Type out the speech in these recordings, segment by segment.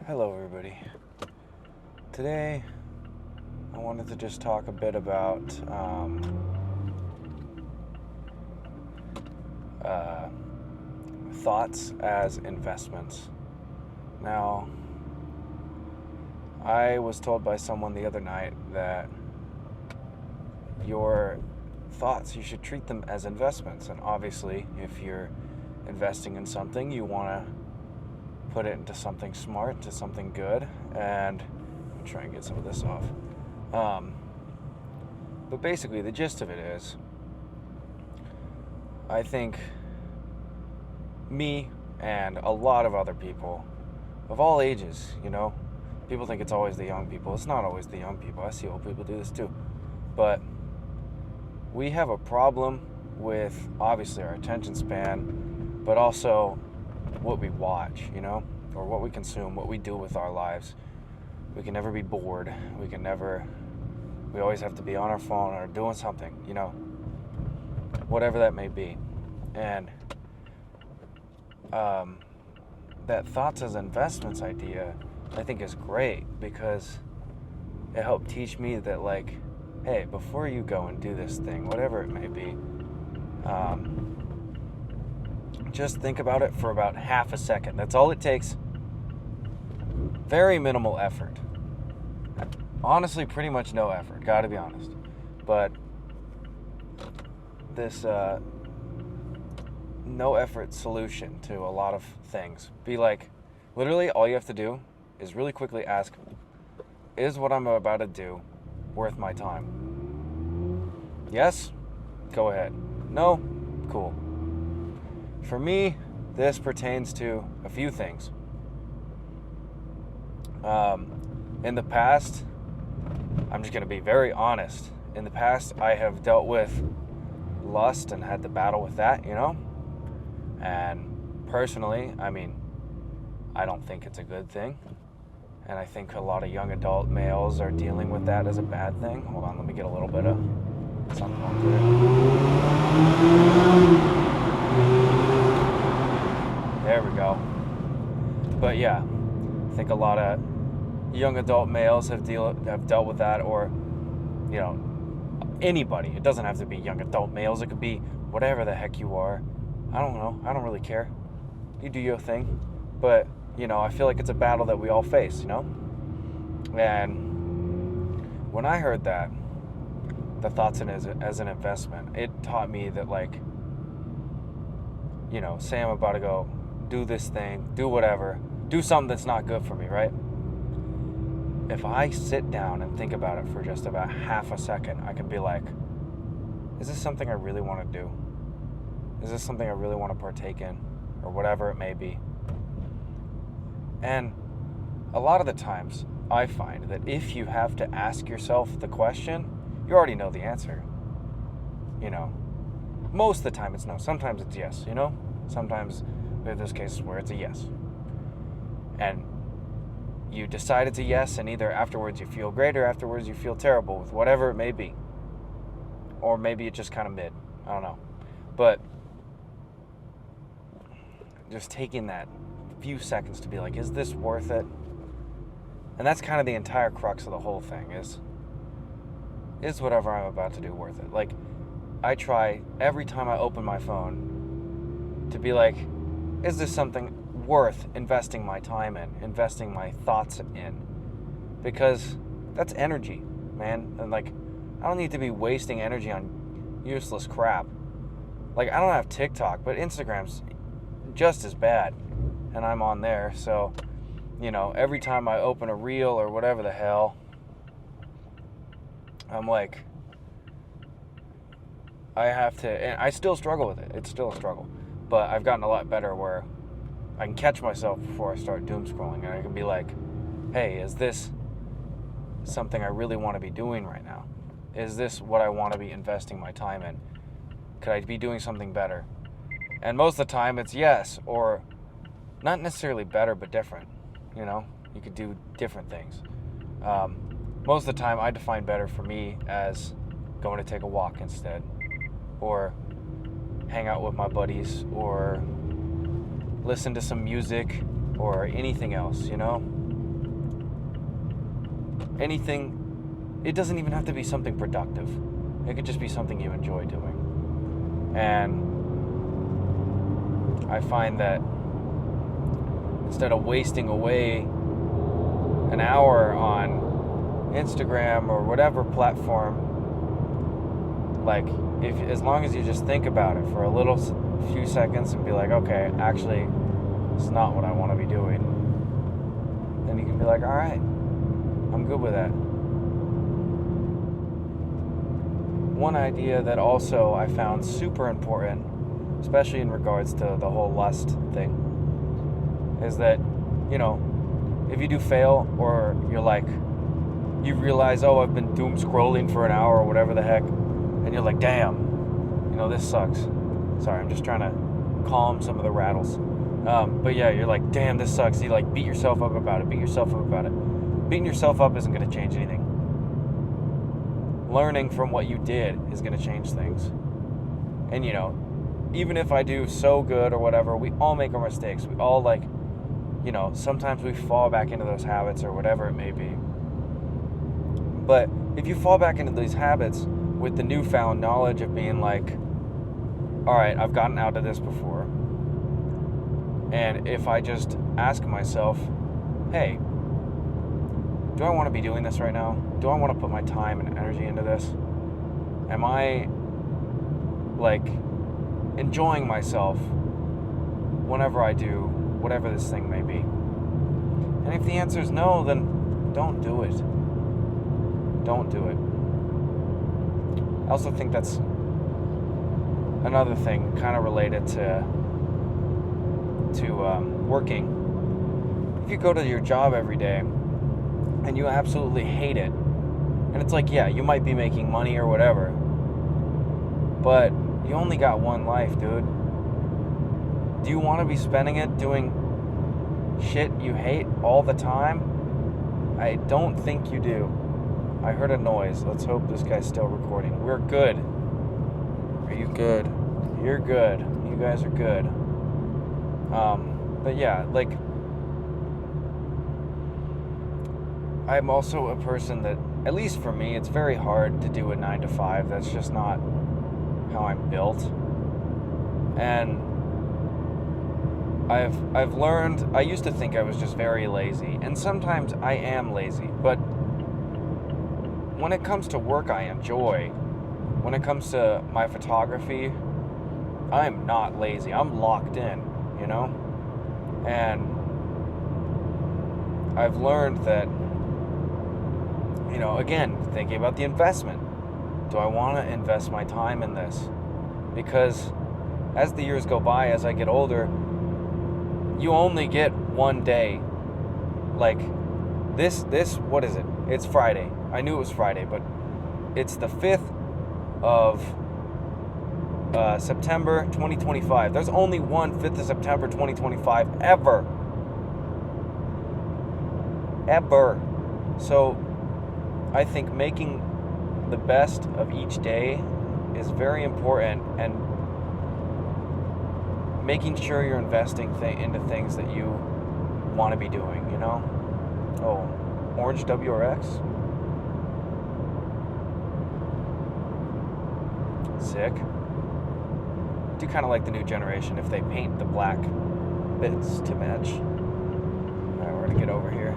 Hello, everybody. Today, I wanted to just talk a bit about uh, thoughts as investments. Now, I was told by someone the other night that your thoughts, you should treat them as investments. And obviously, if you're investing in something, you want to put it into something smart, to something good, and I'll try and get some of this off. But basically, the gist of it is, I think me and a lot of other people of all ages, people think it's always the young people. It's not always the young people. I see old people do this too. But we have a problem with, obviously, our attention span, but also what we watch, or what we consume, what we do with our lives. We can never be bored. We always have to be on our phone or doing something, whatever that may be. And that thoughts as investments idea, I think, is great because it helped teach me that, hey, before you go and do this thing, whatever it may be, just think about it for about half a second. That's all it takes. Very minimal effort. Honestly, pretty much no effort, gotta be honest. But this no effort solution to a lot of things. Be like, literally all you have to do is really quickly ask, is what I'm about to do worth my time? Yes? Go ahead. No? Cool. For me, this pertains to a few things. In the past, I'm just going to be very honest. In the past, I have dealt with lust and had to battle with that, And personally, I don't think it's a good thing. And I think a lot of young adult males are dealing with that as a bad thing. Hold on, let me get a little bit of something on there. There we go. But yeah, I think a lot of young adult males have dealt with that, or anybody. It doesn't have to be young adult males. It could be whatever the heck you are. I don't know. I don't really care. You do your thing. But I feel like it's a battle that we all face. And when I heard that, the thoughts as an investment, it taught me that, say I'm about to go do this thing, do whatever, do something that's not good for me, right? If I sit down and think about it for just about half a second, I can be like, is this something I really want to do? Is this something I really want to partake in? Or whatever it may be. And a lot of the times, I find that if you have to ask yourself the question, you already know the answer. Most of the time it's no. Sometimes it's yes, Sometimes there's cases where it's a yes. And you decide it's a yes, and either afterwards you feel great or afterwards you feel terrible with whatever it may be. Or maybe it's just kind of mid. I don't know. But just taking that few seconds to be like, is this worth it? And that's kind of the entire crux of the whole thing is whatever I'm about to do worth it? I try every time I open my phone to be like, is this something worth investing my time in, investing my thoughts in? Because that's energy, man. And I don't need to be wasting energy on useless crap. I don't have TikTok, but Instagram's just as bad. And I'm on there, so, every time I open a reel or whatever the hell, I'm like, I have to, and I still struggle with it. It's still a struggle. But I've gotten a lot better where I can catch myself before I start doom scrolling, and I can be like, hey, is this something I really want to be doing right now? Is this what I want to be investing my time in? Could I be doing something better? And most of the time it's yes, or not necessarily better, but different. You could do different things. Most of the time I define better for me as going to take a walk instead, or hang out with my buddies, or listen to some music, or anything else, anything. It doesn't even have to be something productive. It could just be something you enjoy doing. And I find that instead of wasting away an hour on Instagram or whatever platform, like, as long as you just think about it for a few seconds and be like, okay, actually, it's not what I want to be doing, then you can be like, all right, I'm good with that. One idea that also I found super important, especially in regards to the whole lust thing, is that, if you do fail, or you're like, you realize, oh, I've been doom scrolling for an hour or whatever the heck, and you're like, damn, this sucks. Sorry, I'm just trying to calm some of the rattles. But yeah, you're like, damn, this sucks. You like beat yourself up about it. Beating yourself up isn't going to change anything. Learning from what you did is going to change things. And even if I do so good or whatever, we all make our mistakes. We all sometimes we fall back into those habits or whatever it may be. But if you fall back into these habits with the newfound knowledge of being like, all right, I've gotten out of this before. And if I just ask myself, hey, do I want to be doing this right now? Do I want to put my time and energy into this? Am I enjoying myself whenever I do whatever this thing may be? And if the answer is no, then don't do it. Don't do it. I also think that's another thing kind of related to working. If you go to your job every day and you absolutely hate it, and it's like, yeah, you might be making money or whatever, but you only got one life, dude. Do you want to be spending it doing shit you hate all the time? I don't think you do. I heard a noise. Let's hope this guy's still recording. We're good. Are you good? You're good. You guys are good. But yeah, I'm also a person that, at least for me, it's very hard to do a 9 to 5. That's just not how I'm built. And I've learned, I used to think I was just very lazy, and sometimes I am lazy, but when it comes to work I enjoy, when it comes to my photography, I'm not lazy. I'm locked in, and I've learned that, again, thinking about the investment. Do I want to invest my time in this? Because as the years go by, as I get older, you only get one day. This, what is it? It's Friday. I knew it was Friday, but it's the 5th of September 2025. There's only one 5th of September 2025 ever. So I think making the best of each day is very important, and making sure you're investing into things that you want to be doing, Oh, Orange WRX. Sick. Do kind of like the new generation if they paint the black bits to match. Alright, we're gonna get over here.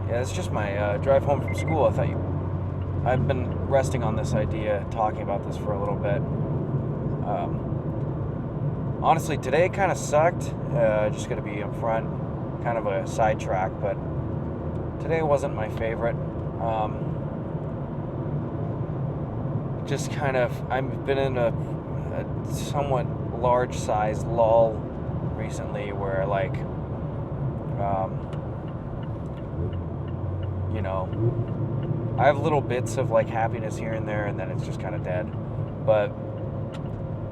Yeah, it's just my drive home from school. I've been resting on this idea, talking about this for a little bit. Honestly, today kind of sucked. Just gonna be up front, kind of a sidetrack, but today wasn't my favorite. Just kind of, I've been in a somewhat large-sized lull recently, where I have little bits of happiness here and there, and then it's just kind of dead. But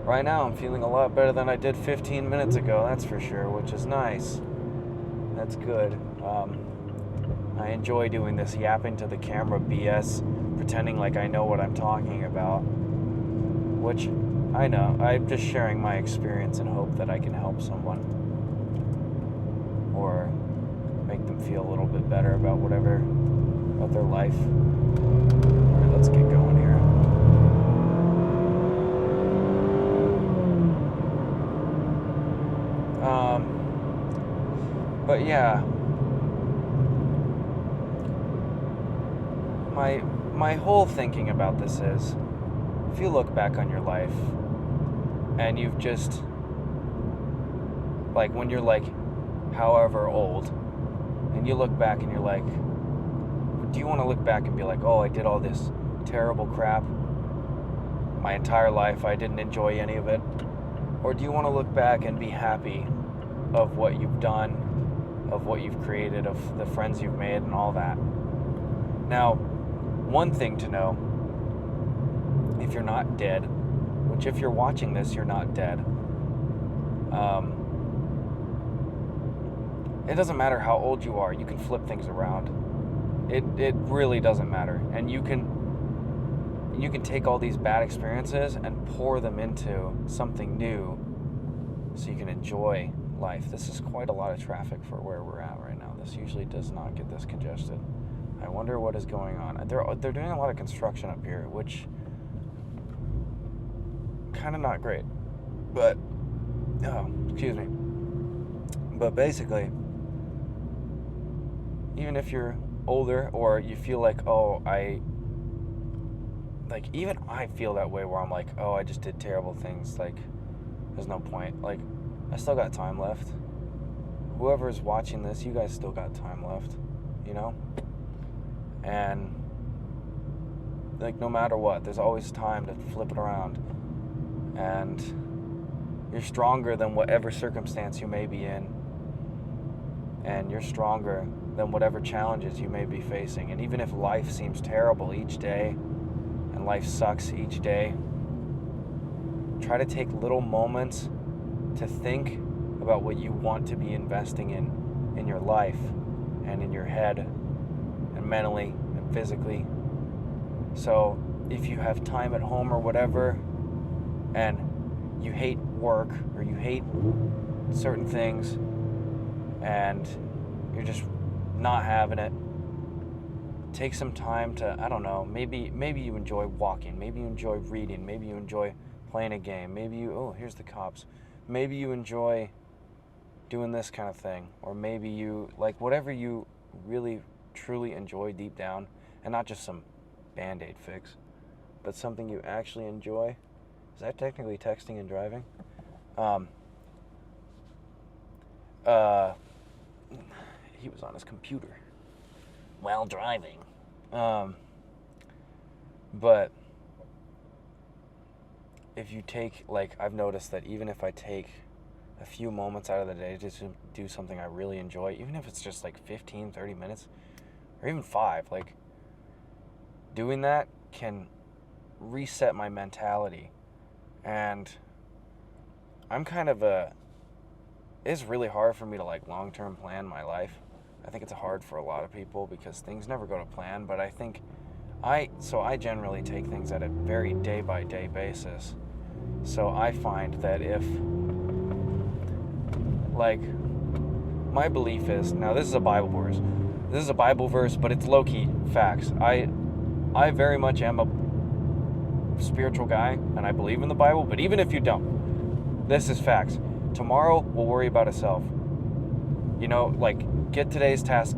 right now I'm feeling a lot better than I did 15 minutes ago, that's for sure, which is nice. That's good. I enjoy doing this yapping to the camera BS, pretending like I know what I'm talking about, which I know. I'm just sharing my experience and hope that I can help someone or make them feel a little bit better about about their life. All right, let's get going here. But yeah, my whole thinking about this is, if you look back on your life and you've just, like, when you're like however old, and you look back and you're like, do you want to look back and be like, oh, I did all this terrible crap my entire life, I didn't enjoy any of it? Or do you want to look back and be happy of what you've done, of what you've created, of the friends you've made, and all that? Now, one thing to know, if you're not dead, which if you're watching this, you're not dead, it doesn't matter how old you are, you can flip things around. It really doesn't matter. And you can take all these bad experiences and pour them into something new so you can enjoy life. This is quite a lot of traffic for where we're at right now. This usually does not get this congested. I wonder what is going on. They're doing a lot of construction up here, which kind of not great. But excuse me. But basically, even if you're older or you feel like, even I feel that way where I'm like, oh, I just did terrible things, like, there's no point. Like, I still got time left. Whoever's watching this, you guys still got time left, you know? And, like, no matter what, there's always time to flip it around. And you're stronger than whatever circumstance you may be in. And you're stronger than whatever challenges you may be facing. And even if life seems terrible each day, and life sucks each day, try to take little moments to think about what you want to be investing in your life and in your head and mentally and physically. So if you have time at home or whatever, and you hate work or you hate certain things and you're just not having it, take some time to, I don't know, maybe you enjoy walking, maybe you enjoy reading, maybe you enjoy playing a game, maybe you, oh, here's the cops, maybe you enjoy doing this kind of thing, or maybe you, like, whatever you really truly enjoy deep down, and not just some Band-Aid fix, but something you actually enjoy. Is that technically texting and driving? He was on his computer while driving. But if you take, like, I've noticed that even if I take a few moments out of the day to do something I really enjoy, even if it's just like 15, 30 minutes, or even 5, like, doing that can reset my mentality. And I'm kind of it's really hard for me to, like, long-term plan my life. I think it's hard for a lot of people because things never go to plan, but I think I generally take things at a very day-by-day basis. So I find that if, like, my belief is, now this is a Bible verse. This is a Bible verse, but it's low-key facts. I very much am a spiritual guy, and I believe in the Bible, but even if you don't, this is facts. Tomorrow will worry about itself. You know, like, get today's tasks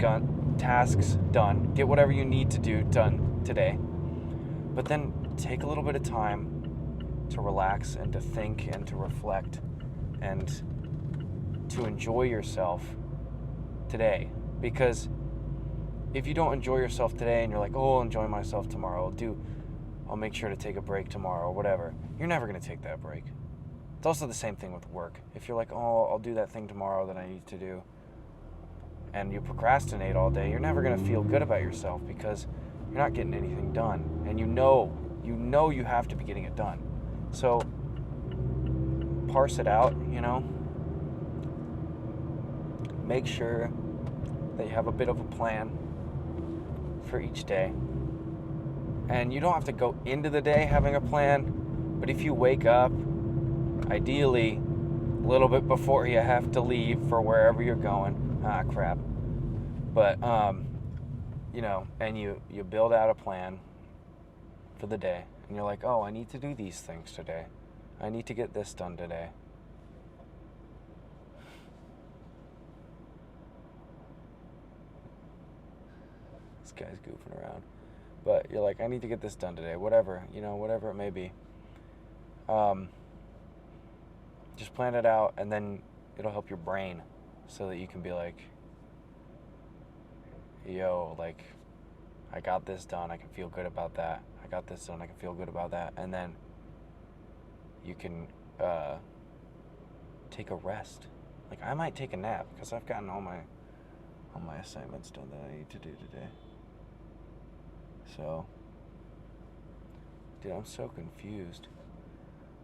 done. Get whatever you need to do done today. But then take a little bit of time to relax and to think and to reflect and to enjoy yourself today. Because if you don't enjoy yourself today and you're like, oh, I'll enjoy myself tomorrow, I'll make sure to take a break tomorrow or whatever, you're never going to take that break. It's also the same thing with work. If you're like, oh, I'll do that thing tomorrow that I need to do, and you procrastinate all day, you're never going to feel good about yourself because you're not getting anything done. And you know you have to be getting it done. So parse it out, you know. Make sure that you have a bit of a plan for each day. And you don't have to go into the day having a plan, but if you wake up, ideally, a little bit before you have to leave for wherever you're going, But, you know, and you build out a plan for the day. And you're like, oh, I need to do these things today. I need to get this done today. This guy's goofing around. But you're like, I need to get this done today. Whatever, you know, whatever it may be. Just plan it out, and then it'll help your brain so that you can be like, yo, like, I got this done. I can feel good about that. I got this done. I can feel good about that. And then you can take a rest. Like, I might take a nap because I've gotten all my assignments done that I need to do today. So, dude, I'm so confused.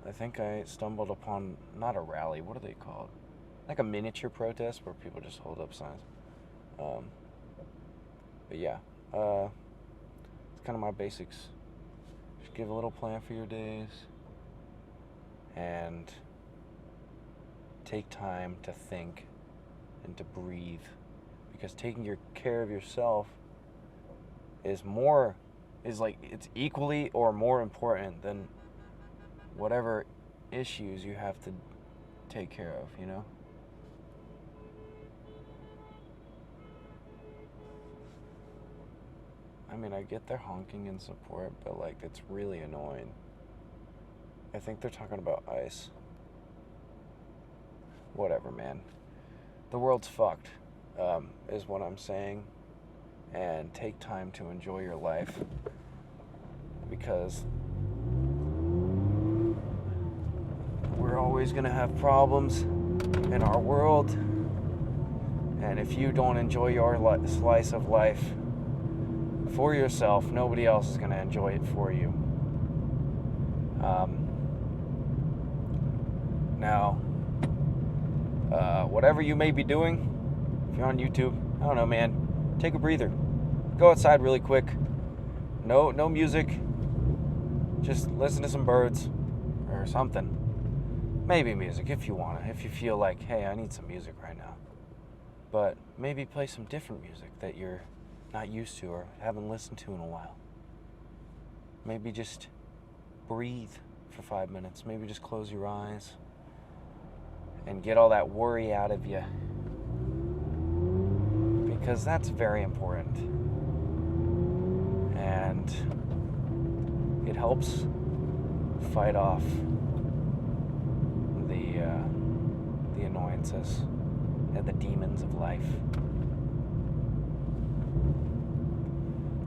I think I stumbled upon, not a rally, what are they called? Like a miniature protest where people just hold up signs. But yeah, it's kind of my basics. Just give a little plan for your days and take time to think and to breathe, because taking care of yourself is like it's equally or more important than whatever issues you have to take care of, you know? I mean, I get their honking and support, but like it's really annoying. I think they're talking about ice. Whatever, man. The world's fucked, is what I'm saying. And take time to enjoy your life, because we're always going to have problems in our world, and if you don't enjoy your slice of life for yourself, nobody else is going to enjoy it for you. Now, whatever you may be doing, if you're on YouTube, I don't know, man, take a breather. Go outside really quick. No music. Just listen to some birds or something. Maybe music if you want to. If you feel like, hey, I need some music right now. But maybe play some different music that you're not used to or haven't listened to in a while. Maybe just breathe for 5 minutes. Maybe just close your eyes and get all that worry out of you, because that's very important. And it helps fight off the annoyances and the demons of life.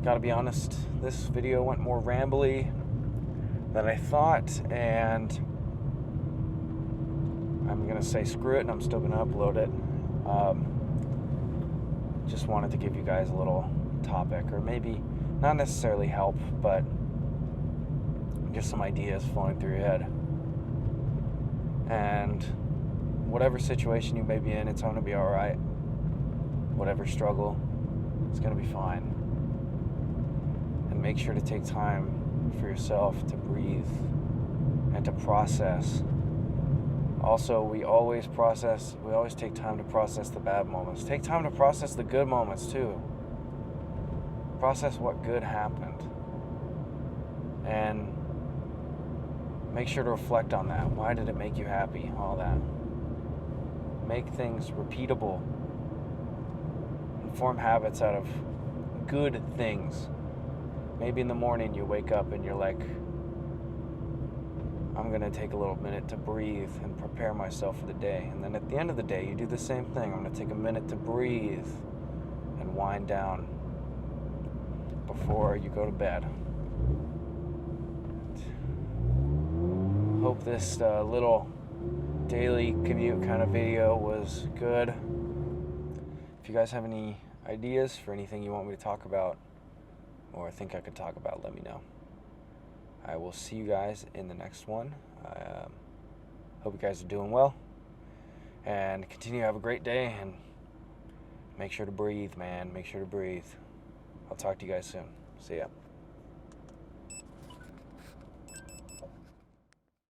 Gotta be honest, this video went more rambly than I thought, and I'm gonna say screw it, and I'm still gonna upload it. Just wanted to give you guys a little topic, or maybe not necessarily help, but just some ideas flowing through your head. And whatever situation you may be in, it's going to be all right. Whatever struggle, it's going to be fine. And make sure to take time for yourself to breathe and to process. Also, we always take time to process the bad moments. Take time to process the good moments too. Process what good happened. And make sure to reflect on that. Why did it make you happy? All that. Make things repeatable. And form habits out of good things. Maybe in the morning you wake up and you're like, I'm going to take a little minute to breathe and prepare myself for the day. And then at the end of the day, you do the same thing. I'm going to take a minute to breathe and wind down before you go to bed. Hope this little daily commute kind of video was good. If you guys have any ideas for anything you want me to talk about or think I could talk about, let me know. I will see you guys in the next one. Hope you guys are doing well, and continue to have a great day, and make sure to breathe, man. Make sure to breathe. I'll talk to you guys soon. See ya.